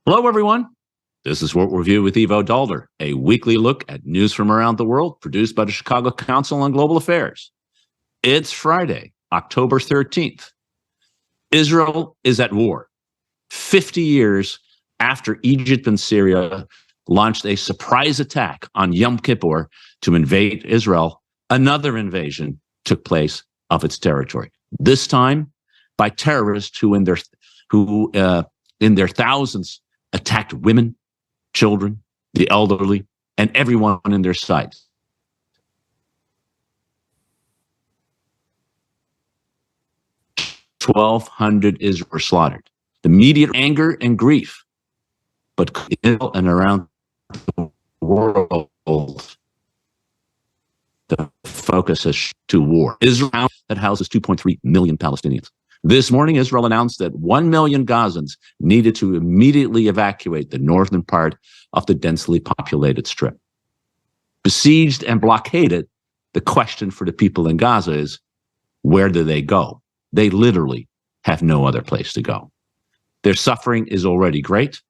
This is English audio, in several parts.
Hello, everyone. This is World Review with Ivo Daalder, a weekly look at news from around the world produced by the Chicago Council on Global Affairs. It's Friday, October 13th. Israel is at war. 50 years after Egypt and Syria launched a surprise attack on Yom Kippur to invade Israel, another invasion took place of its territory. This time by terrorists who in their thousands attacked women, children, the elderly, and everyone in their sight. Israel were slaughtered. The immediate anger and grief, but in and around the world, the focus is to war. Israel that houses 2.3 million Palestinians. This morning, Israel announced that 1 million Gazans needed to immediately evacuate the northern part of the densely populated strip. Besieged and blockaded, the question for the people in Gaza is, where do they go? They literally have no other place to go. Their suffering is already great,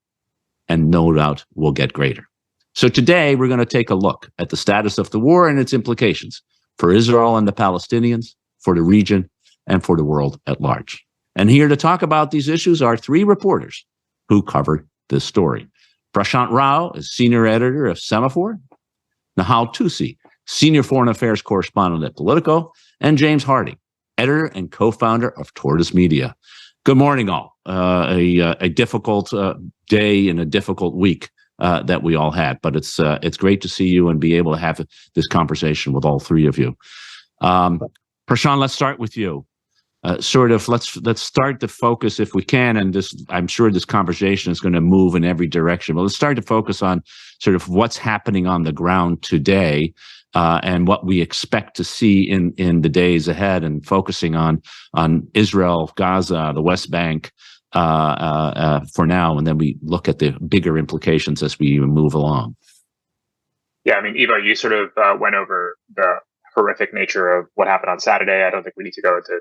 and no doubt will get greater. So today, we're going to take a look at the status of the war and its implications for Israel and the Palestinians, for the region, and for the world at large. And here to talk about these issues are three reporters who covered this story. Prashant Rao is senior editor of Semaphore, Nahal Toosi, senior foreign affairs correspondent at Politico, and James Harding, editor and co-founder of Tortoise Media. Good morning, all. A difficult day and a difficult week that we all had, but it's great to see you and be able to have this conversation with all three of you. Prashant, let's start with you. Let's start to focus, if we can, and I'm sure this conversation is going to move in every direction, but let's start to focus on sort of what's happening on the ground today and what we expect to see in the days ahead, and focusing on Israel, Gaza, the West Bank for now, and then we look at the bigger implications as we move along. Yeah, I mean, Ivo, you sort of went over the horrific nature of what happened on Saturday. I don't think we need to go into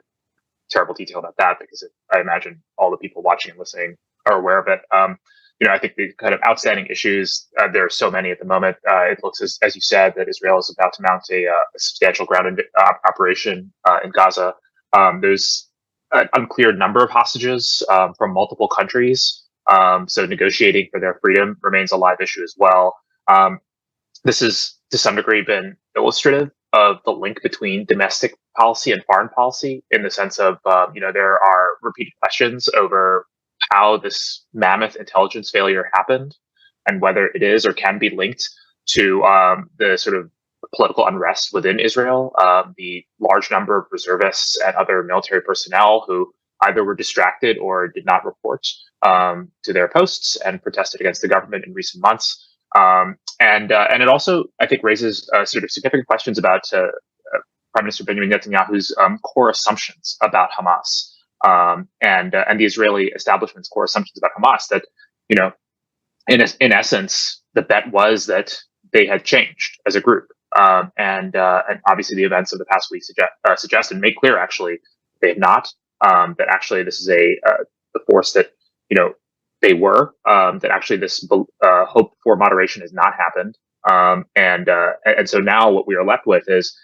terrible detail about that, because I imagine all the people watching and listening are aware of it. I think the kind of outstanding issues, there are so many at the moment. It looks, as you said, that Israel is about to mount a substantial ground operation in Gaza. There's an unclear number of hostages from multiple countries. So negotiating for their freedom remains a live issue as well. This has, to some degree, been illustrative of the link between domestic policy and foreign policy, in the sense of, there are repeated questions over how this mammoth intelligence failure happened, and whether it is or can be linked to the sort of political unrest within Israel, the large number of reservists and other military personnel who either were distracted or did not report to their posts and protested against the government in recent months. And it also, I think, raises sort of significant questions about Prime Minister Benjamin Netanyahu's core assumptions about Hamas, and the Israeli establishment's core assumptions about Hamas. That, in essence, the bet was that they had changed as a group, and obviously the events of the past week suggest and make clear, actually, they have not. That actually this is the force that they were, that actually this hope for moderation has not happened. And so now what we are left with is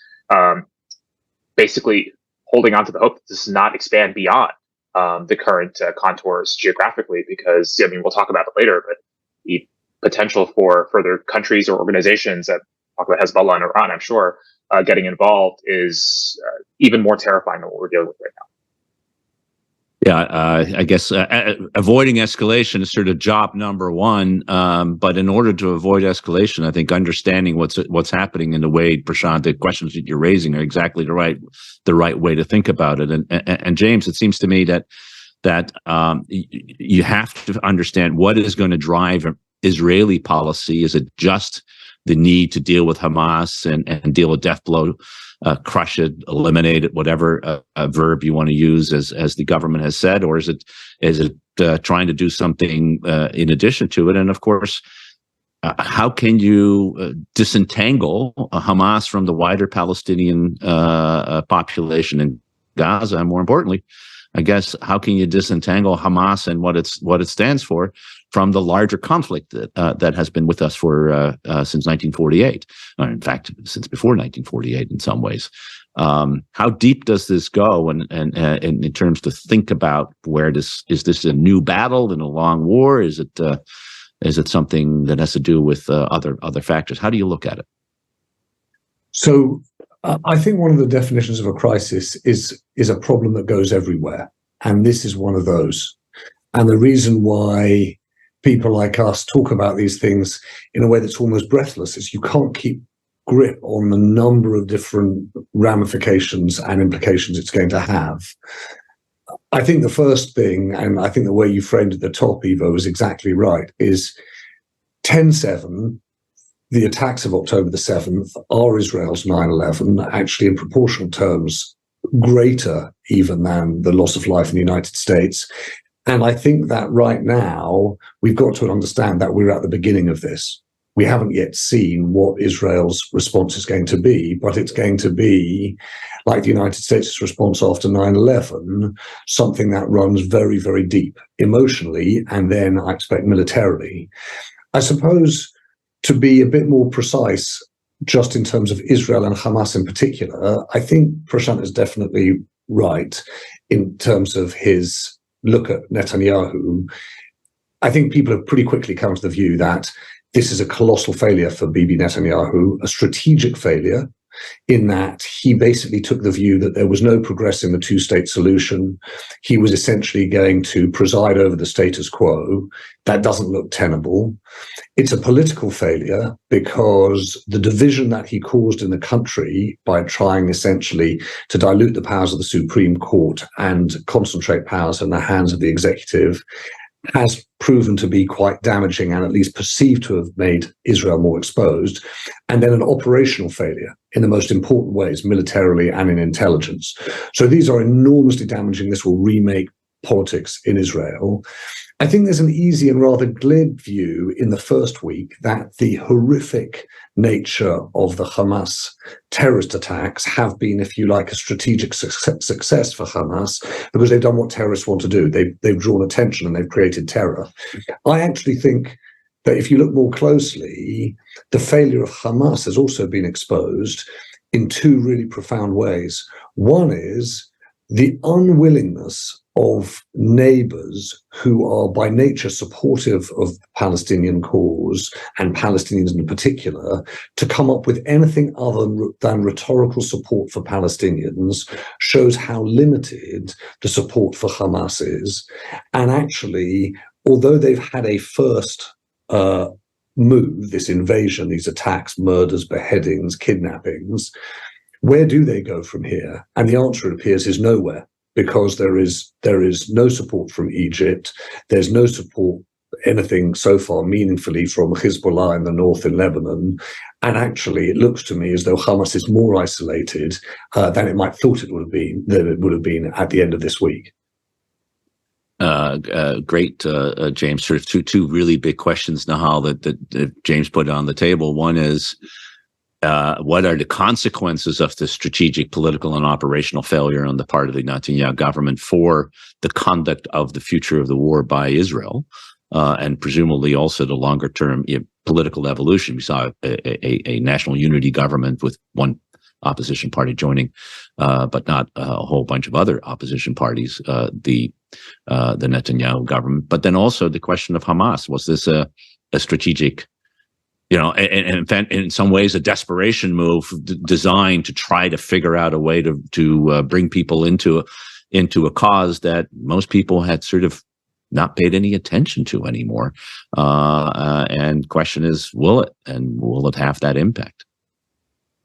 basically holding on to the hope that this does not expand beyond the current contours geographically, because, we'll talk about it later, but the potential for further countries or organizations, that talk about Hezbollah and Iran, I'm sure, getting involved is even more terrifying than what we're dealing with right now. Yeah, I guess avoiding escalation is sort of job number one. But in order to avoid escalation, I think understanding what's happening in the way, Prashant, the questions that you're raising are exactly the right way to think about it. And James, it seems to me that you have to understand what is going to drive Israeli policy. Is it just the need to deal with Hamas and deal with death blow? Crush it, eliminate it, whatever verb you want to use, as the government has said, or is it trying to do something in addition to it? And of course, how can you disentangle Hamas from the wider Palestinian population in Gaza? And more importantly, I guess, how can you disentangle Hamas and what it stands for from the larger conflict that has been with us for since 1948, or in fact, since before 1948 in some ways. How deep does this go, and in terms to think about is this a new battle in a long war? Is it something that has to do with other factors? How do you look at it? So I think one of the definitions of a crisis is a problem that goes everywhere, and this is one of those. And the reason why people like us talk about these things in a way that's almost breathless is you can't keep grip on the number of different ramifications and implications it's going to have. I think the first thing, and I think the way you framed it at the top, Ivo, is exactly right, is 10/7, the attacks of October the 7th are Israel's 9/11, actually in proportional terms greater even than the loss of life in the United States. And I think that right now we've got to understand that we're at the beginning of this. We haven't yet seen what Israel's response is going to be, but it's going to be, like the United States' response after 9/11, something that runs very, very deep emotionally, and then I expect militarily. I suppose, to be a bit more precise, just in terms of Israel and Hamas in particular, I think Prashant is definitely right in terms of his look at Netanyahu. I think people have pretty quickly come to the view that this is a colossal failure for Bibi Netanyahu, a strategic failure, in that he basically took the view that there was no progress in the two-state solution. He was essentially going to preside over the status quo. That doesn't look tenable. It's a political failure because the division that he caused in the country by trying essentially to dilute the powers of the Supreme Court and concentrate powers in the hands of the executive has proven to be quite damaging, and at least perceived to have made Israel more exposed. And then an operational failure in the most important ways, militarily and in intelligence. So these are enormously damaging. This will remake politics in Israel. I think there's an easy and rather glib view in the first week that the horrific nature of the Hamas terrorist attacks have been, if you like, a strategic success for Hamas, because they've done what terrorists want to do. They've drawn attention and they've created terror. I actually think that if you look more closely, the failure of Hamas has also been exposed in two really profound ways. One is the unwillingness of neighbors who are by nature supportive of the Palestinian cause, and Palestinians in particular, to come up with anything other than rhetorical support for Palestinians shows how limited the support for Hamas is. And actually, although they've had a first move, this invasion, these attacks, murders, beheadings, kidnappings, where do they go from here? And the answer, it appears, is nowhere. Because there is no support from Egypt, there's no support, anything so far meaningfully, from Hezbollah in the north in Lebanon, and actually it looks to me as though Hamas is more isolated than it might thought it would have been at the end of this week. Great, James. Sort of two really big questions, Nahal, that James put on the table. One is, what are the consequences of the strategic, political, and operational failure on the part of the Netanyahu government for the conduct of the future of the war by Israel, and presumably also the longer-term political evolution? We saw a national unity government with one opposition party joining, but not a whole bunch of other opposition parties, the Netanyahu government. But then also the question of Hamas. Was this a strategic, and in some ways a desperation move designed to try to figure out a way to bring people into a cause that most people had sort of not paid any attention to anymore? And question is, will it have that impact?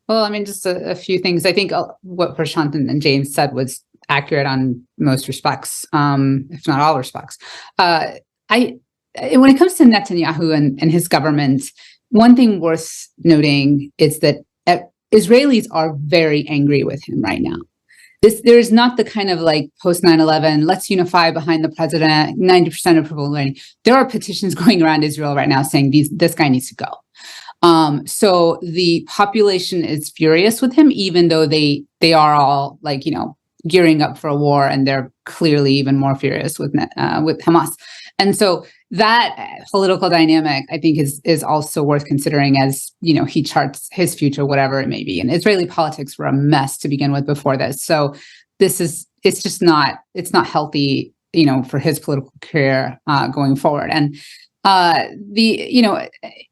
Well, I mean, just a few things. I think what Prashant and James said was accurate on most respects, if not all respects. When it comes to Netanyahu and his government, one thing worth noting is that Israelis are very angry with him right now. There is not the kind of like post 9/11, let's unify behind the president, 90% of people learning. There are petitions going around Israel right now saying this guy needs to go. So the population is furious with him, even though they are all gearing up for a war, and they're clearly even more furious with Hamas. And so that political dynamic, I think, is also worth considering as, he charts his future, whatever it may be. And Israeli politics were a mess to begin with before this. So it's not healthy, for his political career going forward. And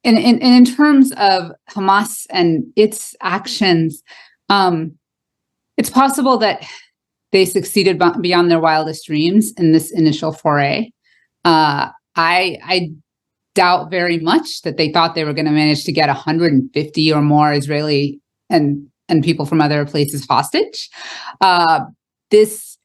in terms of Hamas and its actions, it's possible that they succeeded beyond their wildest dreams in this initial foray. I doubt very much that they thought they were going to manage to get 150 or more Israeli and people from other places hostage. This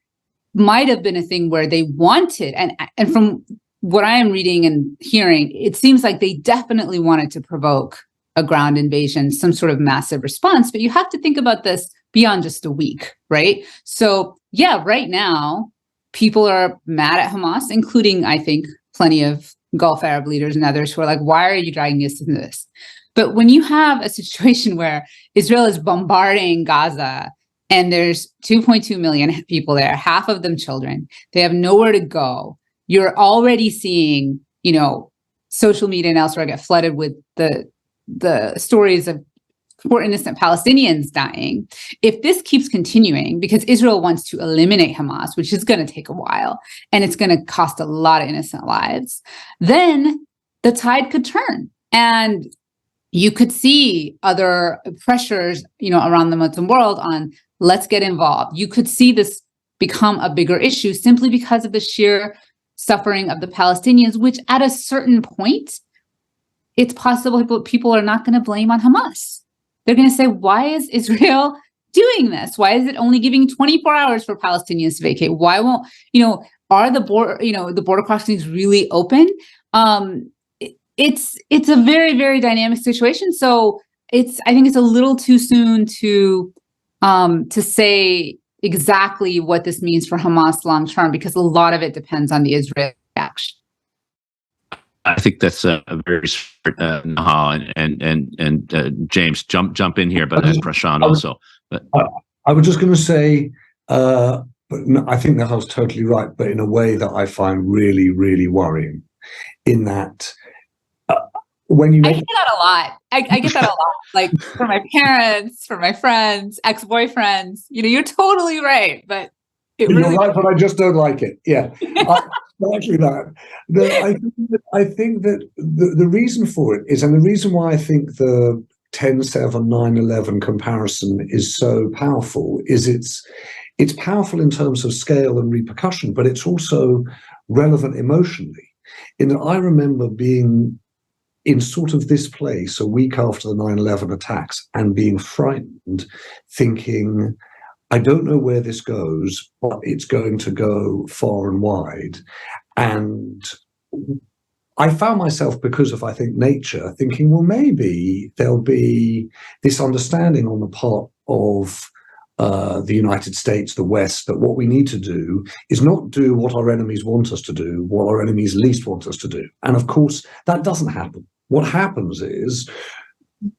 might have been a thing where they wanted, and from what I am reading and hearing, it seems like they definitely wanted to provoke a ground invasion, some sort of massive response. But you have to think about this beyond just a week, right? So yeah, right now, people are mad at Hamas, including, I think, plenty of Gulf Arab leaders and others who are like, why are you dragging us into this? But when you have a situation where Israel is bombarding Gaza and there's 2.2 million people there, half of them children, they have nowhere to go. You're already seeing, social media and elsewhere get flooded with the stories of poor innocent Palestinians dying. If this keeps continuing, because Israel wants to eliminate Hamas, which is going to take a while, and it's going to cost a lot of innocent lives, then the tide could turn. And you could see other pressures, around the Muslim world on let's get involved. You could see this become a bigger issue simply because of the sheer suffering of the Palestinians, which at a certain point, it's possible people are not going to blame on Hamas. They're going to say, why is Israel doing this? Why is it only giving 24 hours for Palestinians to vacate? Why won't, are the border crossings really open? It's a very, very dynamic situation. So I think it's a little too soon to say exactly what this means for Hamas long term, because a lot of it depends on the Israeli action. I think that's a very smart, Nahal, and James, jump in here, but Prashant also. I was just going to say, but no, I think Nahal's totally right, but in a way that I find really, really worrying. In that, when you make, I get that a lot. I get that a lot. Like from my parents, from my friends, ex-boyfriends. You're totally right, but you're right, but I just don't like it. Yeah. Exactly that. I think that the reason for it is, and the reason why I think the 10/7, 9/11 comparison is so powerful, is it's powerful in terms of scale and repercussion, but it's also relevant emotionally. In that I remember being in sort of this place a week after the 9/11 attacks and being frightened, thinking, I don't know where this goes, but it's going to go far and wide. And I found myself, because of, I think, nature, thinking, well, maybe there'll be this understanding on the part of the United States, the West, that what we need to do is not do what our enemies want us to do, what our enemies least want us to do. And of course, that doesn't happen. What happens is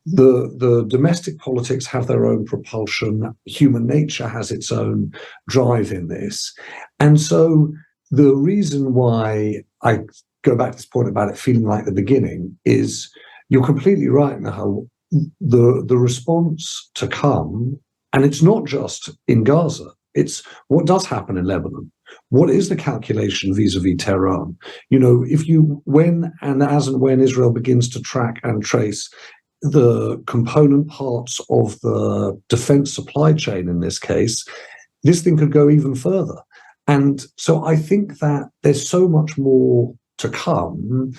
the domestic politics have their own propulsion. Human nature has its own drive in this. And so the reason why I go back to this point about it feeling like the beginning is, you're completely right, Nahal. The response to come, and it's not just in Gaza, it's what does happen in Lebanon. What is the calculation vis-a-vis Tehran? When Israel begins to track and trace the component parts of the defense supply chain in this case, this thing could go even further. And so I think that there's so much more to come.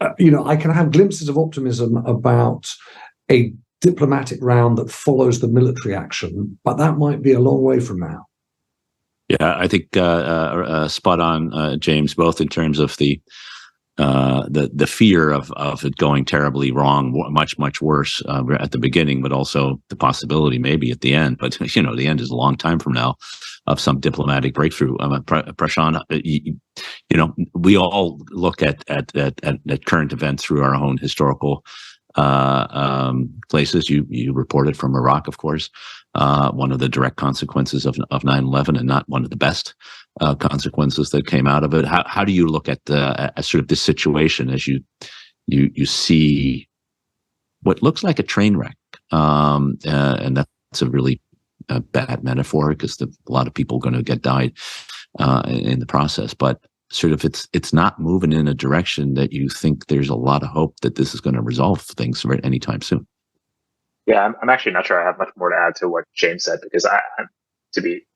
I can have glimpses of optimism about a diplomatic round that follows the military action, but that might be a long way from now. Yeah, I think spot on, James, both in terms of the fear of it going terribly wrong, much worse at the beginning, but also the possibility maybe at the end. But the end is a long time from now of some diplomatic breakthrough. Prashant, we all look at current events through our own historical places. You reported from Iraq, of course, one of the direct consequences of 9/11, and not one of the best. consequences that came out of it. How do you look at sort of this situation as you see what looks like a train wreck, and that's a really bad metaphor because a lot of people are going to died in the process, but sort of it's not moving in a direction that you think there's a lot of hope that this is going to resolve things anytime soon. Yeah, I'm actually not sure I have much more to add to what James said, because I'm to be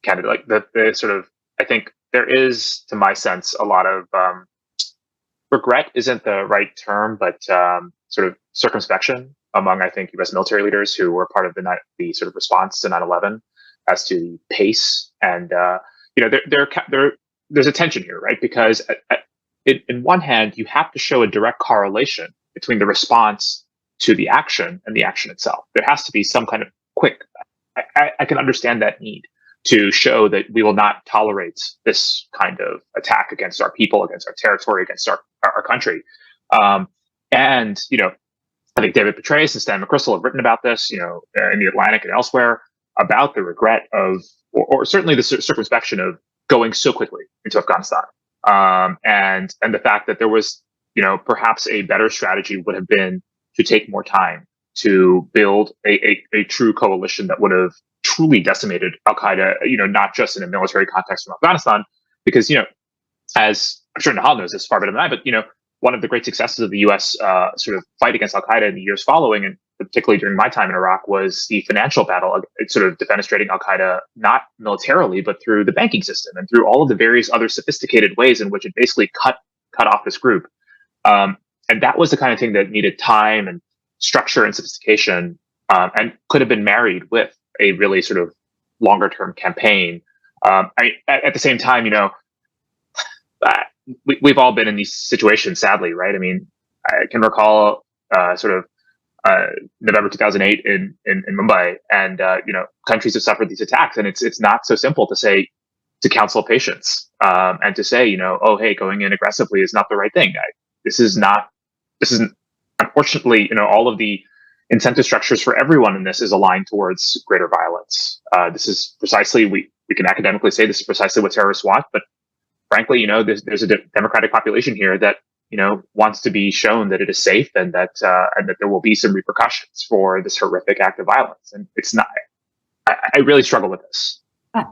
candid, like the sort of, I think there is, to my sense, a lot of regret isn't the right term, but sort of circumspection among, I think, U.S. military leaders who were part of the sort of response to 9/11 as to the pace. And there's a tension here, right? Because in one hand, you have to show a direct correlation between the response to the action and the action itself. There has to be some kind of quick. I can understand that need to show that we will not tolerate this kind of attack against our people, against our territory, against our country. And I think David Petraeus and Stan McChrystal have written about this, in the Atlantic and elsewhere, about the regret of, or certainly the circumspection of going so quickly into Afghanistan, and the fact that there was, perhaps a better strategy would have been to take more time to build a true coalition that would have truly decimated al-Qaeda, not just in a military context from Afghanistan, because, as I'm sure Nahal knows this far better than I, but, one of the great successes of the U.S. Sort of fight against al-Qaeda in the years following, and particularly during my time in Iraq, was the financial battle, sort of defenestrating al-Qaeda, not militarily, but through the banking system and through all of the various other sophisticated ways in which it basically cut off this group. And that was the kind of thing that needed time and structure and sophistication, and could have been married with a really sort of longer term campaign. At the same time, we've all been in these situations, sadly, right? I mean, I can recall November 2008 in Mumbai, and countries have suffered these attacks, and it's not so simple to counsel patience, and to say, oh, hey, going in aggressively is not the right thing. This is unfortunately, all of the incentive structures for everyone in this is aligned towards greater violence. This is precisely, we can academically say this is precisely what terrorists want, but frankly, there's a democratic population here that, wants to be shown that it is safe, and that there will be some repercussions for this horrific act of violence. And it's not, I really struggle with this.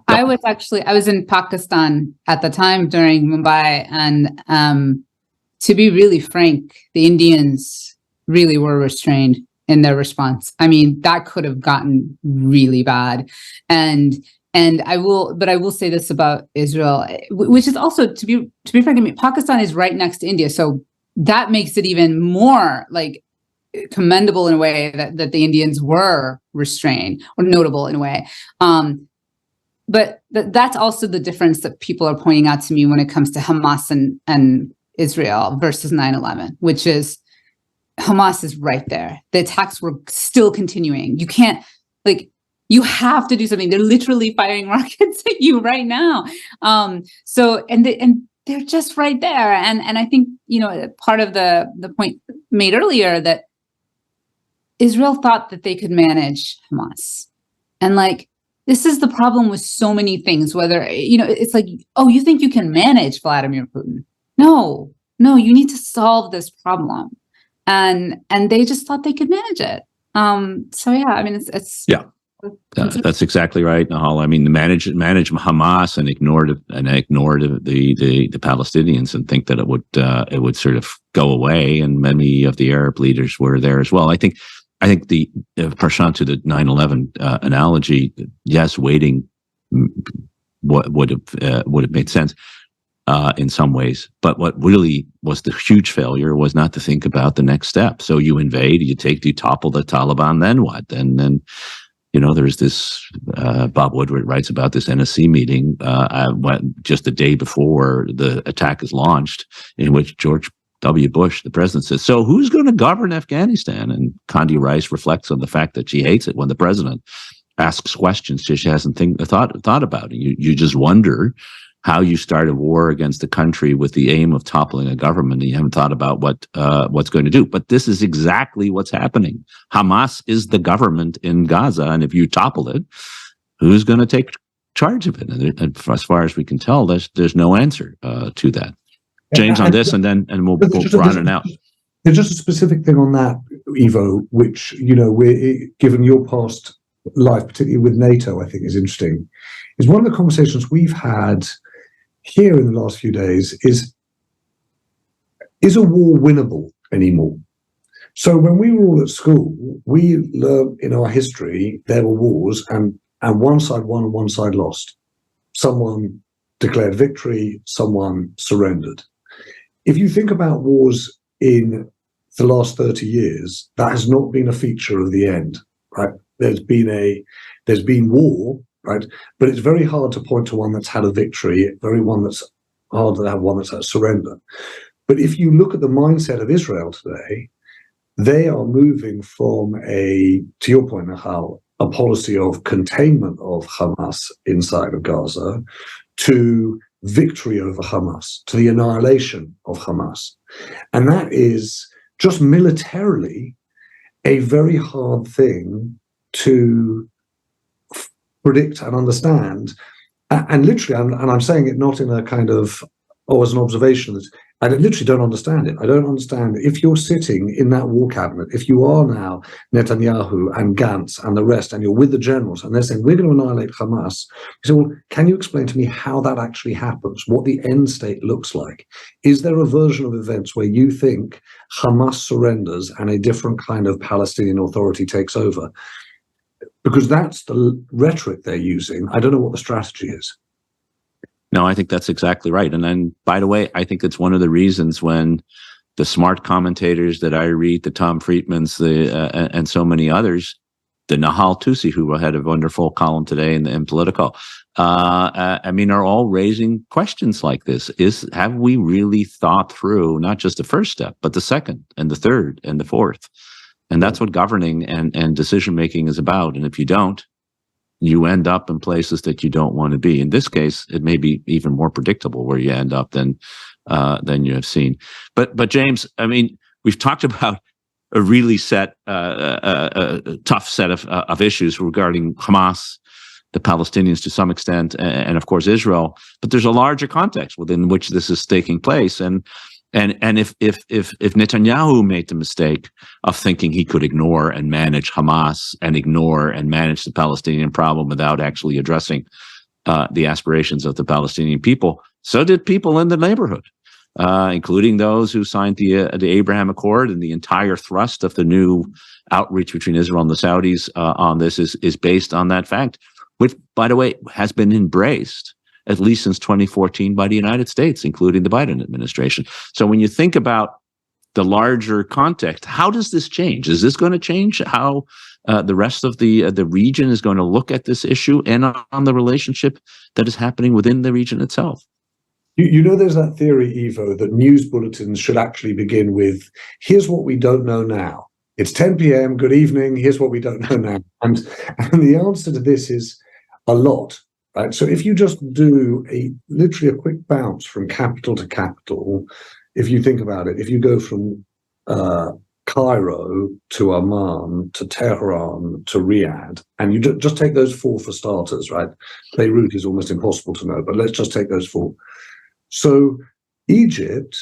I was in Pakistan at the time during Mumbai, and to be really frank, the Indians really were restrained in their response. I mean, that could have gotten really bad. And I will say this about Israel, which is also, to be frank, I mean, Pakistan is right next to India, so that makes it even more like commendable in a way that the Indians were restrained, or notable in a way. But that's also the difference that people are pointing out to me when it comes to Hamas and Israel versus 9/11, which is Hamas is right there. The attacks were still continuing. You can't, you have to do something. They're literally firing rockets at you right now. So they're just right there. And I think, part of the point made earlier that Israel thought that they could manage Hamas. And this is the problem with so many things, whether, it's like, oh, you think you can manage Vladimir Putin? No, you need to solve this problem. And they just thought they could manage it. So yeah, I mean, it's yeah. That's exactly right, Nahal. I mean, manage Hamas and ignored the Palestinians and think that it would sort of go away. And many of the Arab leaders were there as well. I think the Prashant, to the 9/11 analogy, yes, waiting would have made sense in some ways. But what really was the huge failure was not to think about the next step. So you invade, you topple the Taliban, then what? And then, there's this, Bob Woodward writes about this NSC meeting just the day before the attack is launched, in which George W. Bush, the president, says, so who's going to govern Afghanistan? And Condi Rice reflects on the fact that she hates it when the president asks questions she hasn't thought about it. You just wonder how you start a war against a country with the aim of toppling a government, and you haven't thought about what's going to do. But this is exactly what's happening. Hamas is the government in Gaza, and if you topple it, who's going to take charge of it. And as far as we can tell, there's no answer to that. James, on this, and we'll round it out. There's just a specific thing on that, Ivo, which, we're given your past life, particularly with NATO, I think is interesting. Is one of the conversations we've had here in the last few days is a war winnable anymore? So when we were all at school, we learned in our history there were wars, and one side won and one side lost. Someone declared victory, someone surrendered. If you think about wars in the last 30 years, that has not been a feature of the end, right? There's been war, right? But it's very hard to point to one that's had a victory, that's hard to have one that's had a surrender. But if you look at the mindset of Israel today, they are moving from to your point, Nahal, a policy of containment of Hamas inside of Gaza to victory over Hamas, to the annihilation of Hamas. And that is just militarily a very hard thing to predict and understand. And literally, I'm saying it not in a kind of, as an observation, I literally don't understand it. I don't understand if you're sitting in that war cabinet, if you are now Netanyahu and Gantz and the rest, and you're with the generals, and they're saying, we're going to annihilate Hamas. You say, well, can you explain to me how that actually happens, what the end state looks like? Is there a version of events where you think Hamas surrenders and a different kind of Palestinian authority takes over? Because that's the rhetoric they're using. I don't know what the strategy is. No, I think that's exactly right. And then, by the way, I think it's one of the reasons when the smart commentators that I read, the Tom Friedmans, and so many others, the Nahal Toosi, who had a wonderful column today in Politico, are all raising questions like this. Have we really thought through not just the first step, but the second and the third and the fourth? And that's what governing and decision-making is about. And if you don't, you end up in places that you don't want to be. In this case, it may be even more predictable where you end up than you have seen. But James, we've talked about a really tough set of issues regarding Hamas, the Palestinians to some extent, and of course Israel. But there's a larger context within which this is taking place. And if Netanyahu made the mistake of thinking he could ignore and manage Hamas and ignore and manage the Palestinian problem without actually addressing the aspirations of the Palestinian people, so did people in the neighborhood, including those who signed the Abraham Accord. And the entire thrust of the new outreach between Israel and the Saudis on this is based on that fact, which, by the way, has been embraced at least since 2014 by the United States, including the Biden administration. So when you think about the larger context, how does this change? Is this going to change how the rest of the region is going to look at this issue and on the relationship that is happening within the region itself? There's that theory, Ivo, that news bulletins should actually begin with, here's what we don't know now. It's 10 p.m., good evening, here's what we don't know now. And the answer to this is a lot. Right. So if you just do literally a quick bounce from capital to capital, if you think about it, if you go from Cairo to Amman to Tehran to Riyadh, and you just take those four for starters, right? Beirut is almost impossible to know, but let's just take those four. So Egypt,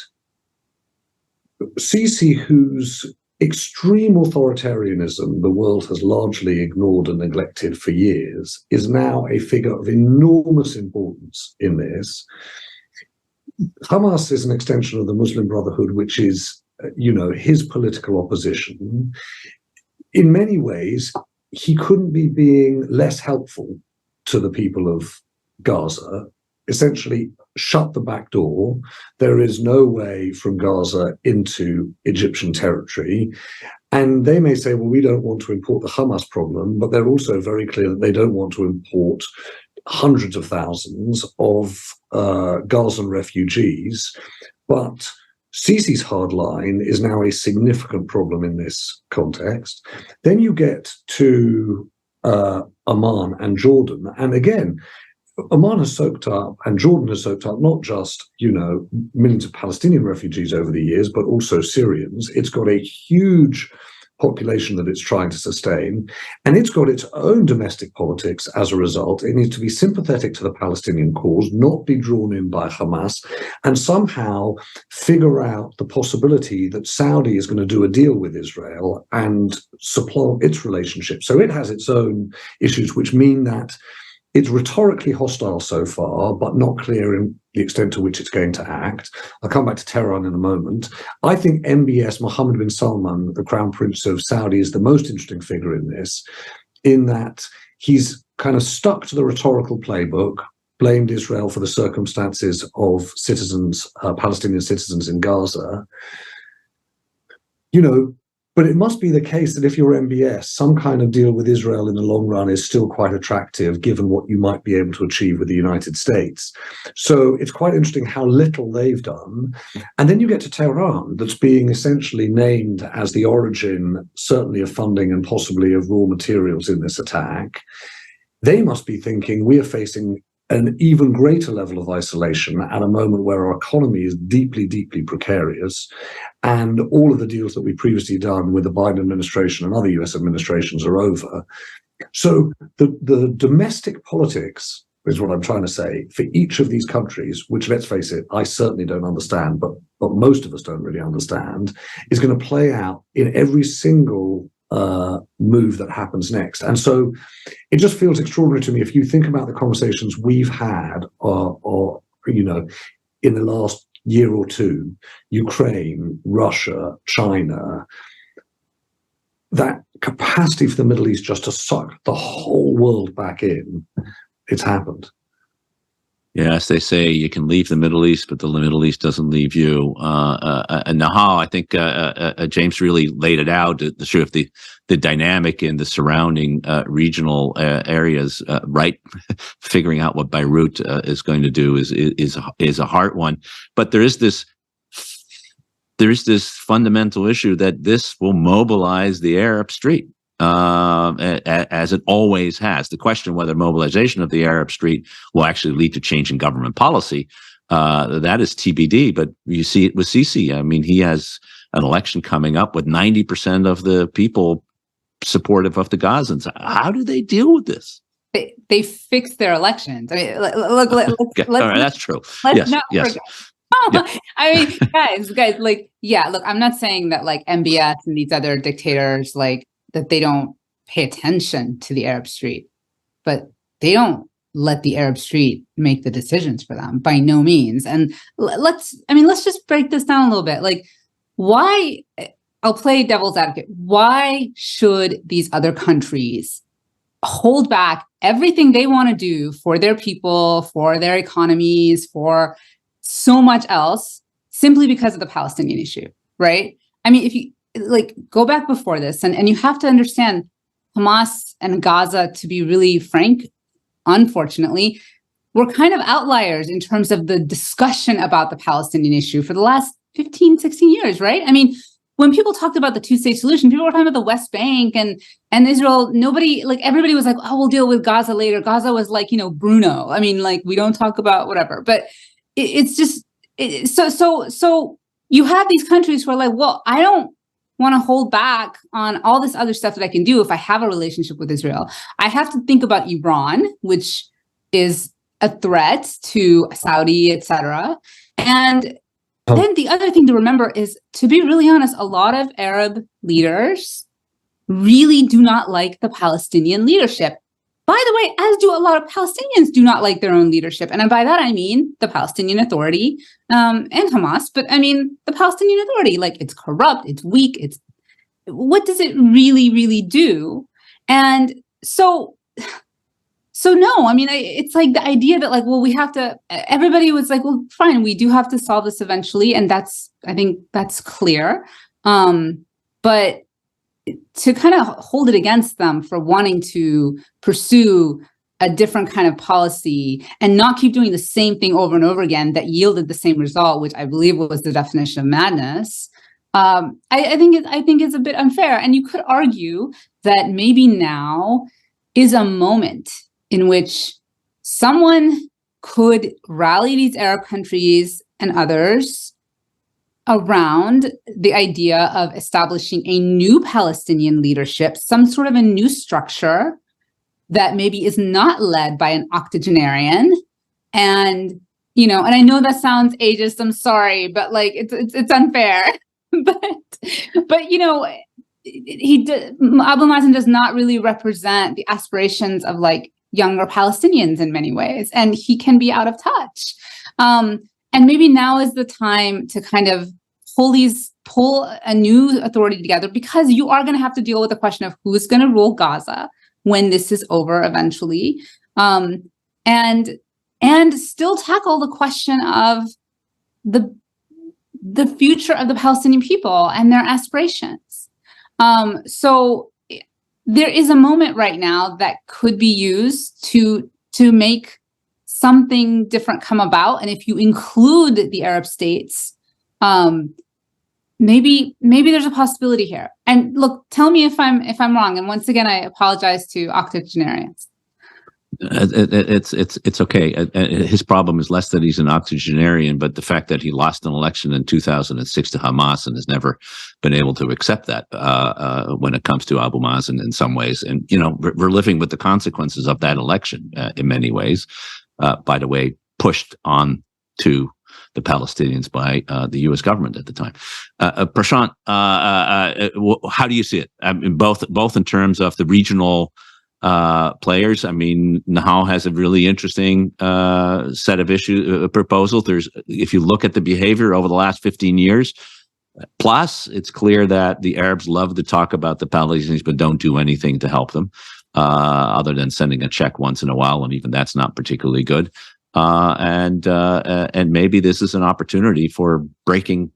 Sisi, whose extreme authoritarianism the world has largely ignored and neglected for years, is now a figure of enormous importance in this. Hamas is an extension of the Muslim Brotherhood, which is, his political opposition. In many ways, he couldn't be being less helpful to the people of Gaza. Essentially, shut the back door. There is no way from Gaza into Egyptian territory. And they may say, well, we don't want to import the Hamas problem, but they're also very clear that they don't want to import hundreds of thousands of Gazan refugees. But Sisi's hard line is now a significant problem in this context. Then you get to Amman and Jordan. And again, Amman has soaked up, and Jordan has soaked up, not just, millions of Palestinian refugees over the years, but also Syrians. It's got a huge population that it's trying to sustain, and it's got its own domestic politics as a result. It needs to be sympathetic to the Palestinian cause, not be drawn in by Hamas, and somehow figure out the possibility that Saudi is going to do a deal with Israel and supplant its relationship. So it has its own issues, which mean that it's rhetorically hostile so far, but not clear in the extent to which it's going to act. I'll come back to Tehran in a moment. I think MBS, Mohammed bin Salman, the Crown Prince of Saudi, is the most interesting figure in this, in that he's kind of stuck to the rhetorical playbook, blamed Israel for the circumstances of citizens, Palestinian citizens in Gaza. But it must be the case that if you're MBS, some kind of deal with Israel in the long run is still quite attractive, given what you might be able to achieve with the United States. So it's quite interesting how little they've done. And then you get to Tehran, that's being essentially named as the origin, certainly of funding and possibly of raw materials in this attack. They must be thinking we are facing an even greater level of isolation at a moment where our economy is deeply, deeply precarious. And all of the deals that we've previously done with the Biden administration and other US administrations are over. So the domestic politics is what I'm trying to say for each of these countries, which, let's face it, I certainly don't understand, but most of us don't really understand, is going to play out in every single move that happens next. And so it just feels extraordinary to me if you think about the conversations we've had or in the last year or two, Ukraine, Russia, China, that capacity for the Middle East just to suck the whole world back in, it's happened. Yes, they say you can leave the Middle East, but the Middle East doesn't leave you. Nahal, I think James really laid it out, the sort of the dynamic in the surrounding regional areas, right? Figuring out what Beirut is going to do is a hard one. But there is this fundamental issue that this will mobilize the Arab street. As it always has. The question whether mobilization of the Arab street will actually lead to change in government policy, that is TBD, but you see it with Sisi. I mean, he has an election coming up with 90% of the people supportive of the Gazans. How do they deal with this? They fix their elections. I mean, look, let's all right, that's true. Let's yes. Yeah. I mean, guys, look, I'm not saying that like MBS and these other dictators, like, that they don't pay attention to the Arab street, but they don't let the Arab street make the decisions for them by no means. And let's just break this down a little bit. Like, why, I'll play devil's advocate. Why should these other countries hold back everything they want to do for their people, for their economies, for so much else, simply because of the Palestinian issue, right? I mean, if you go back before this, and you have to understand Hamas and Gaza, to be really frank, unfortunately, we're kind of outliers in terms of the discussion about the Palestinian issue for the last 15, 16 years, right? I mean, when people talked about the two-state solution, people were talking about the West Bank and Israel. Everybody was like, oh, we'll deal with Gaza later. Gaza was like, Bruno. I mean, we don't talk about whatever, but it's just, so you have these countries who are like, well, I don't want to hold back on all this other stuff that I can do if I have a relationship with Israel. I have to think about Iran, which is a threat to Saudi, etc. And then the other thing to remember is, to be really honest, a lot of Arab leaders really do not like the Palestinian leadership. By the way, as do a lot of Palestinians do not like their own leadership. And by that, I mean the Palestinian Authority and Hamas. But I mean, the Palestinian Authority, it's corrupt, it's weak, what does it really, really do? And so no, I mean, it's like the idea that we have to, everybody was like, well, fine, we do have to solve this eventually. And I think that's clear. But to kind of hold it against them for wanting to pursue a different kind of policy and not keep doing the same thing over and over again that yielded the same result, which I believe was the definition of madness, I think it's a bit unfair. And you could argue that maybe now is a moment in which someone could rally these Arab countries and others around the idea of establishing a new Palestinian leadership, some sort of a new structure that maybe is not led by an octogenarian. And, you know, and I know that sounds ageist, I'm sorry, but like, it's unfair. but, you know, Abu Mazen does not really represent the aspirations of like younger Palestinians in many ways, and he can be out of touch. And maybe now is the time to kind of pull a new authority together, because you are going to have to deal with the question of who's going to rule Gaza when this is over eventually, and still tackle the question of the future of the Palestinian people and their aspirations. So there is a moment right now that could be used to make something different come about. And if you include the Arab states, maybe there's a possibility here. And look, tell me if I'm wrong. And once again, I apologize to octogenarians. It's okay. His problem is less that he's an octogenarian, but the fact that he lost an election in 2006 to Hamas and has never been able to accept that when it comes to Abu Mazen in some ways. And, you know, we're living with the consequences of that election in many ways, by the way, pushed on to the Palestinians by the U.S. government at the time. Prashant, how do you see it? I mean, both in terms of the regional players. I mean, Nahal has a really interesting set of proposals. If you look at the behavior over the last 15 years, plus it's clear that the Arabs love to talk about the Palestinians, but don't do anything to help them, other than sending a check once in a while, and even that's not particularly good. And maybe this is an opportunity for breaking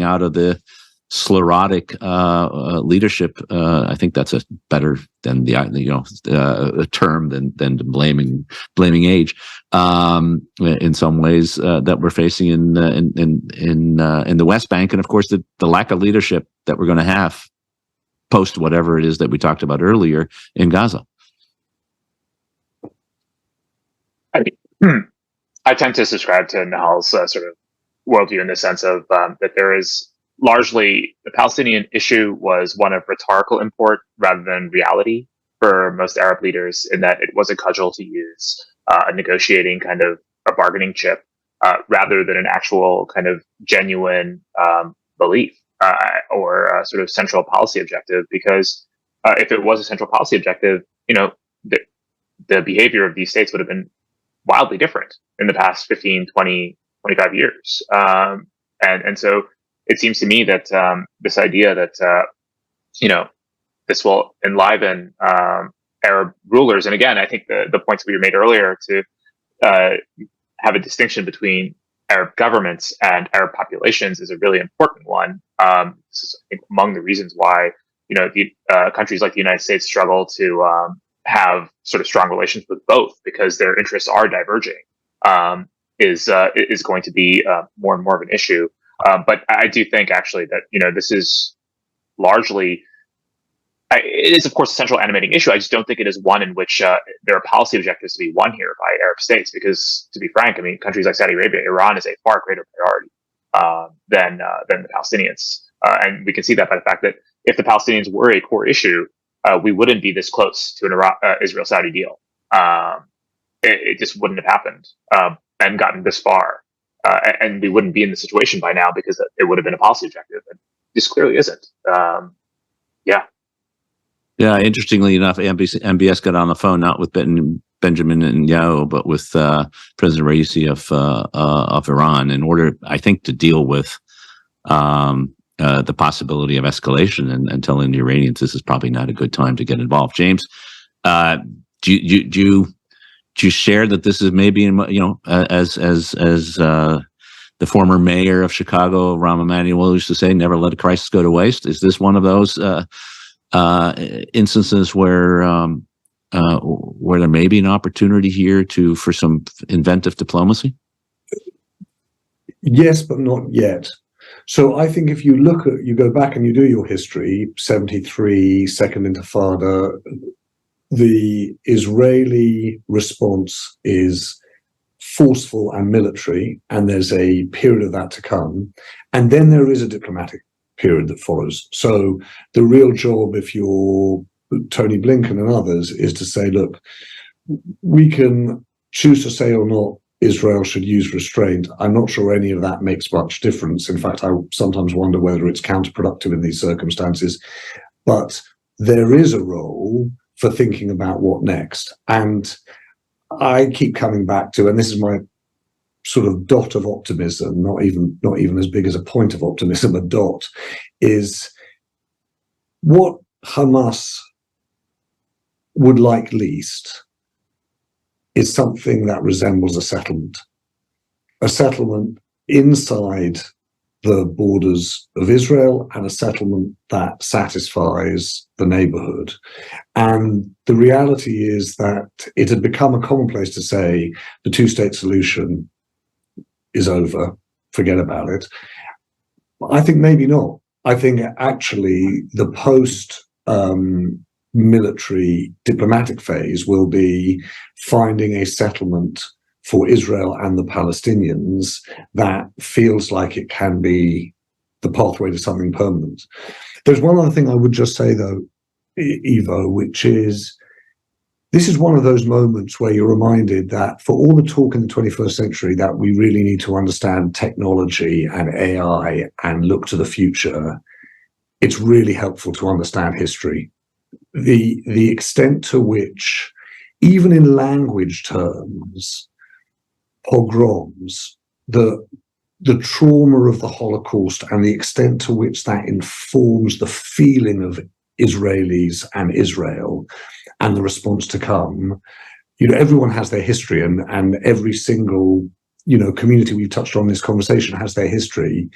out of the sclerotic leadership. I think that's a better than a term than blaming age. In some ways, that we're facing in the West Bank, and of course the lack of leadership that we're going to have post whatever it is that we talked about earlier in Gaza. I tend to subscribe to Nahal's sort of worldview in the sense of that there is largely the Palestinian issue was one of rhetorical import rather than reality for most Arab leaders, in that it was a cudgel to use, a negotiating kind of a bargaining chip, rather than an actual kind of genuine belief or a sort of central policy objective. Because if it was a central policy objective, you know, the behavior of these states would have been wildly different in the past 15, 20, 25 years. And so it seems to me that this idea that, you know, this will enliven Arab rulers. And again, I think the points we made earlier to have a distinction between Arab governments and Arab populations is a really important one. This is, I think, among the reasons why, you know, the countries like the United States struggle to have sort of strong relations with both, because their interests are diverging, is going to be more and more of an issue. But I do think actually that, you know, this is largely, it is of course a central animating issue. I just don't think it is one in which there are policy objectives to be won here by Arab states, because to be frank, I mean, countries like Saudi Arabia, Iran is a far greater priority than the Palestinians. And we can see that by the fact that if the Palestinians were a core issue, we wouldn't be this close to an Israel-Saudi deal. It just wouldn't have happened and gotten this far. And we wouldn't be in the situation by now, because it would have been a policy objective. And this clearly isn't. Yeah, interestingly enough, MBS got on the phone not with Benjamin Netanyahu, but with President Raisi of Iran, in order, I think, to deal with the possibility of escalation, and telling the Iranians this is probably not a good time to get involved. James, do you share that this is maybe, you know, as the former mayor of Chicago, Rahm Emanuel, used to say, never let a crisis go to waste? Is this one of those instances where there may be an opportunity here for some inventive diplomacy? Yes, but not yet. So I think if you go back and you do your history, 73, Second Intifada, the Israeli response is forceful and military, and there's a period of that to come. And then there is a diplomatic period that follows. So the real job, if you're Tony Blinken and others, is to say, look, we can choose to say or not Israel should use restraint. I'm not sure any of that makes much difference. In fact, I sometimes wonder whether it's counterproductive in these circumstances. But there is a role for thinking about what next. And I keep coming back to, and this is my sort of dot of optimism, not even as big as a point of optimism, a dot, is what Hamas would like least is something that resembles a settlement inside the borders of Israel, and a settlement that satisfies the neighborhood. And the reality is that it had become a commonplace to say the two-state solution is over, forget about it. I think maybe not. I think actually the post-military diplomatic phase will be finding a settlement for Israel and the Palestinians that feels like it can be the pathway to something permanent. There's one other thing I would just say, though, Ivo, which is this is one of those moments where you're reminded that for all the talk in the 21st century that we really need to understand technology and AI and look to the future, it's really helpful to understand history. The extent to which, even in language terms, pogroms, the trauma of the Holocaust and the extent to which that informs the feeling of Israelis and Israel and the response to come. Everyone has their history, and every single community we've touched on in this conversation has their history.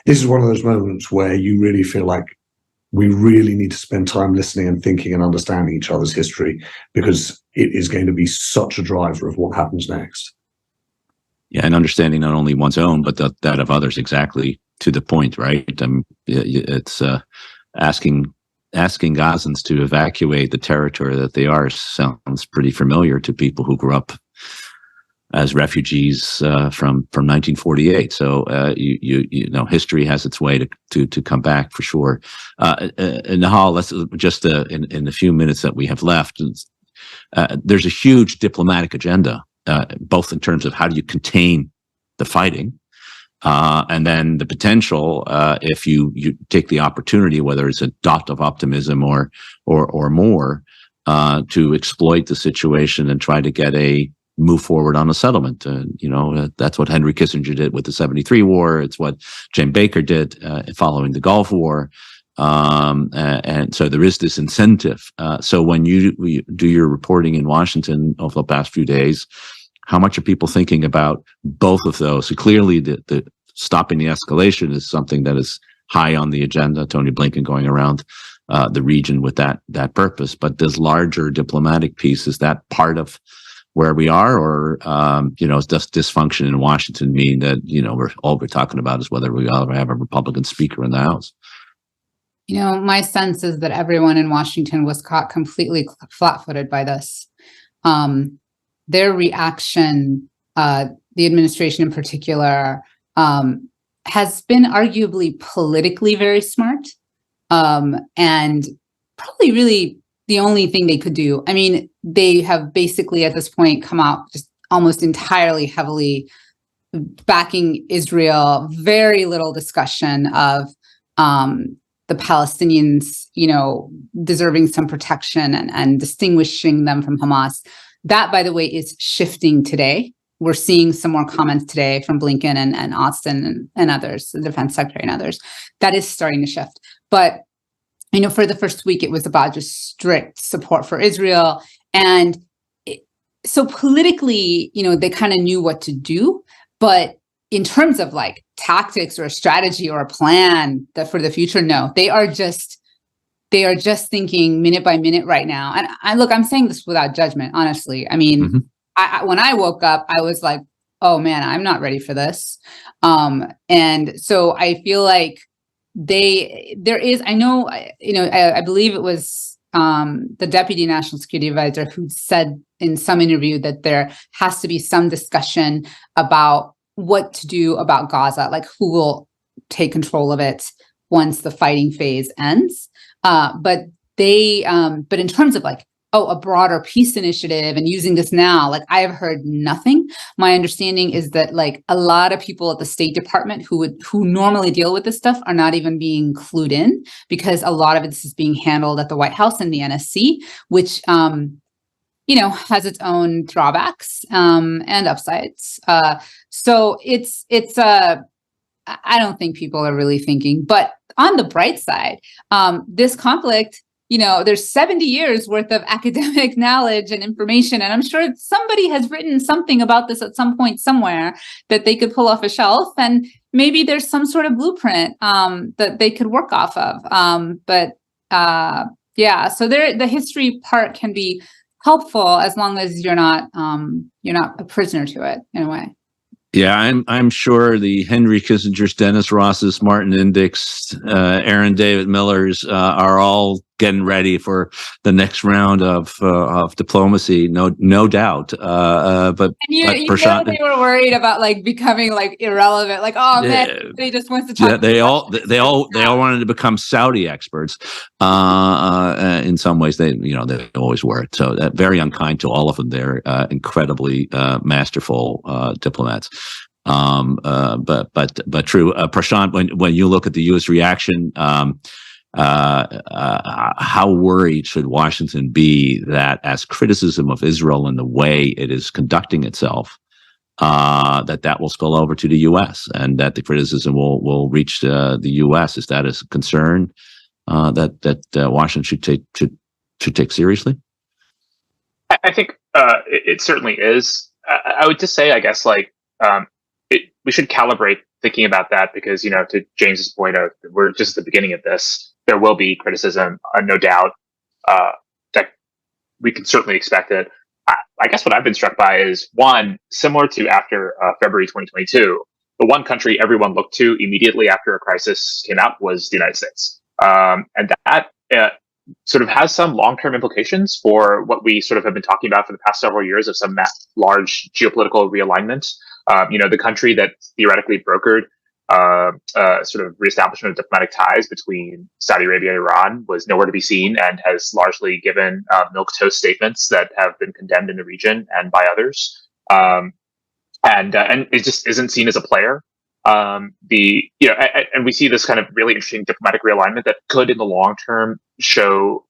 This is one of those moments where you really feel like we really need to spend time listening and thinking and understanding each other's history, because it is going to be such a driver of what happens next. Yeah, and understanding not only one's own, but that of others, exactly to the point, right? It's asking Gazans to evacuate the territory that they are sounds pretty familiar to people who grew up as refugees from 1948. So you know, history has its way to come back for sure. Nahal, let's just in the few minutes that we have left. There's a huge diplomatic agenda. Both in terms of how do you contain the fighting, and then the potential, if you take the opportunity, whether it's a dot of optimism or more, to exploit the situation and try to get a move forward on a settlement. That's what Henry Kissinger did with the '73 war. It's what Jim Baker did following the Gulf War. And so there is this incentive. So when you do your reporting in Washington over the past few days, how much are people thinking about both of those? So clearly the stopping the escalation is something that is high on the agenda. Tony Blinken going around the region with that purpose. But this larger diplomatic piece, is that part of where we are, or does dysfunction in Washington mean that all we're talking about is whether we ever have a Republican speaker in the House? My sense is that everyone in Washington was caught completely flat-footed by this. Their reaction, the administration in particular, has been arguably politically very smart, and probably really the only thing they could do. I mean, they have basically at this point come out just almost entirely heavily backing Israel. Very little discussion of the Palestinians, deserving some protection and distinguishing them from Hamas. That, by the way, is shifting today. We're seeing some more comments today from Blinken and Austin and others, the defense secretary and others. That is starting to shift. But, for the first week, it was about just strict support for Israel. And so politically, they kind of knew what to do. But in terms of like tactics or a strategy or a plan for the future, no, they are just thinking minute by minute right now. And I'm saying this without judgment, honestly. I mean, when I woke up, I was like, oh man, I'm not ready for this. And so I feel like I believe it was the Deputy National Security Advisor, who said in some interview that there has to be some discussion about what to do about Gaza, like who will take control of it once the fighting phase ends. But in terms of like, a broader peace initiative and using this now, like I have heard nothing. My understanding is that like a lot of people at the State Department who normally deal with this stuff are not even being clued in, because a lot of this is being handled at the White House and the NSC, which has its own drawbacks and upsides. So I don't think people are really thinking. But on the bright side, this conflict, there's 70 years worth of academic knowledge and information. And I'm sure somebody has written something about this at some point somewhere that they could pull off a shelf. And maybe there's some sort of blueprint that they could work off of. So the history part can be helpful as long as you're not a prisoner to it in a way. Yeah, I'm sure the Henry Kissingers, Dennis Rosses, Martin Indyks, Aaron David Millers are all getting ready for the next round of diplomacy, no doubt. But Prashant, they were worried about like becoming like irrelevant, like man, they just wants to talk. Yeah, they all wanted to become Saudi experts. In some ways, they always were. So very unkind to all of them. They're incredibly masterful diplomats. But true. Prashant, when you look at the U.S. reaction, how worried should Washington be that as criticism of Israel and the way it is conducting itself, that will spill over to the U.S. and that the criticism will reach the U.S.? Is that a concern that Washington should take seriously? I think it certainly is. I would just say, I guess, like we should calibrate thinking about that because, to James's point of we're just at the beginning of this. There will be criticism, no doubt. That we can certainly expect it. I guess what I've been struck by is, one, similar to after February 2022, the one country everyone looked to immediately after a crisis came out was the United States. And that sort of has some long-term implications for what we sort of have been talking about for the past several years of some large geopolitical realignment. The country that theoretically brokered sort of reestablishment of diplomatic ties between Saudi Arabia and Iran was nowhere to be seen and has largely given milquetoast statements that have been condemned in the region and by others. And it just isn't seen as a player. And we see this kind of really interesting diplomatic realignment that could, in the long term, show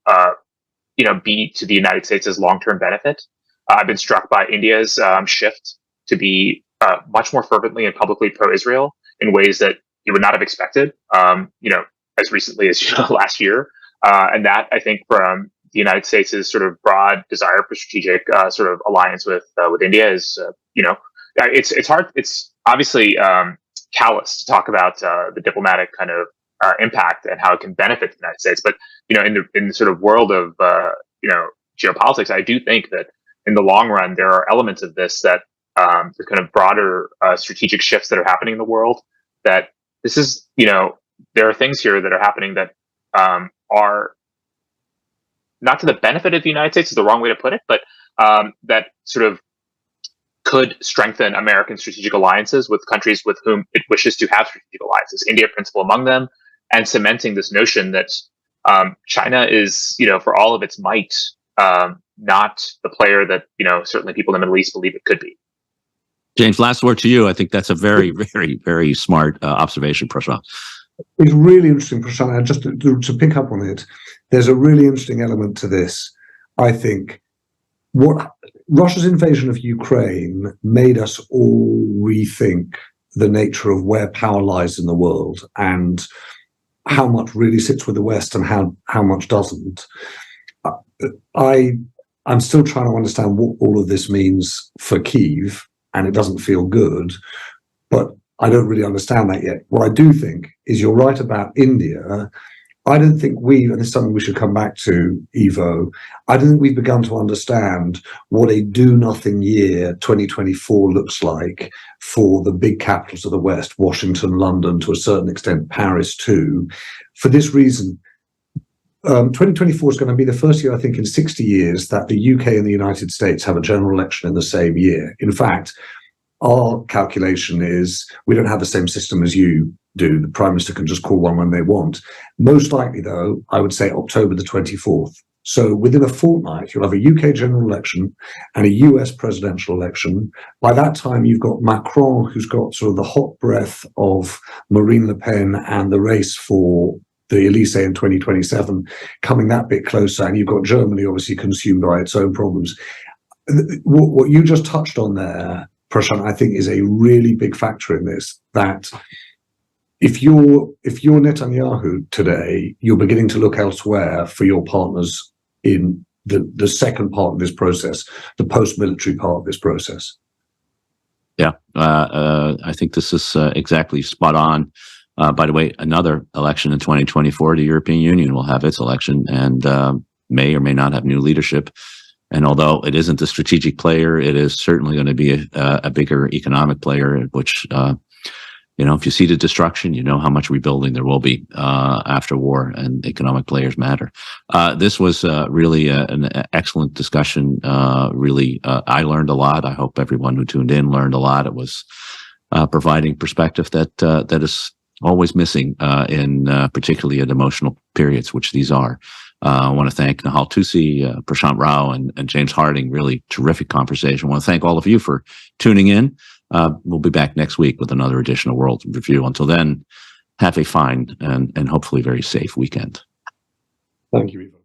be to the United States' long-term benefit. I've been struck by India's shift to be much more fervently and publicly pro-Israel in ways that you would not have expected, as recently as last year. And that, I think, from the United States' sort of broad desire for strategic sort of alliance with India is, it's hard. It's obviously callous to talk about the diplomatic kind of impact and how it can benefit the United States. But, in the sort of world of, geopolitics, I do think that in the long run, there are elements of this that the kind of broader strategic shifts that are happening in the world, that this is, there are things here that are happening that are not to the benefit of the United States is the wrong way to put it, but that sort of could strengthen American strategic alliances with countries with whom it wishes to have strategic alliances, India principle among them, and cementing this notion that China is, for all of its might, not the player that, certainly people in the Middle East believe it could be. James, last word to you. I think that's a very, very, very smart observation, Prashant. It's really interesting, Prashant. Just to pick up on it, there's a really interesting element to this. I think what Russia's invasion of Ukraine made us all rethink the nature of where power lies in the world and how much really sits with the West and how much doesn't. I'm still trying to understand what all of this means for Kyiv, and it doesn't feel good, but I don't really understand that yet. What I do think is you're right about India. I don't think and this is something we should come back to, Ivo, I don't think we've begun to understand what a do-nothing year 2024 looks like for the big capitals of the West, Washington, London, to a certain extent, Paris too. For this reason, 2024 is going to be the first year, I think, in 60 years that the UK and the United States have a general election in the same year. In fact, our calculation is we don't have the same system as you do. The Prime Minister can just call one when they want. Most likely, though, I would say October the 24th. So within a fortnight, you'll have a UK general election and a US presidential election. By that time, you've got Macron, who's got sort of the hot breath of Marine Le Pen and the race for the Elysee in 2027 coming that bit closer. And you've got Germany obviously consumed by its own problems. What you just touched on there, Prashant, I think is a really big factor in this, that if you're Netanyahu today, you're beginning to look elsewhere for your partners in the second part of this process, the post-military part of this process. Yeah, I think this is exactly spot on. By the way, another election in 2024, the European Union will have its election and may or may not have new leadership. And although it isn't a strategic player, it is certainly going to be a bigger economic player, which, if you see the destruction, you know how much rebuilding there will be after war, and economic players matter. This was really an excellent discussion. I learned a lot. I hope everyone who tuned in learned a lot. It was providing perspective that is always missing in particularly at emotional periods, which these are. I want to thank Nahal Toosi, Prashant Rao, and James Harding. Really terrific conversation. I want to thank all of you for tuning in. We'll be back next week with another edition of World Review. Until then, have a fine and hopefully very safe weekend. Thank you, Ivo.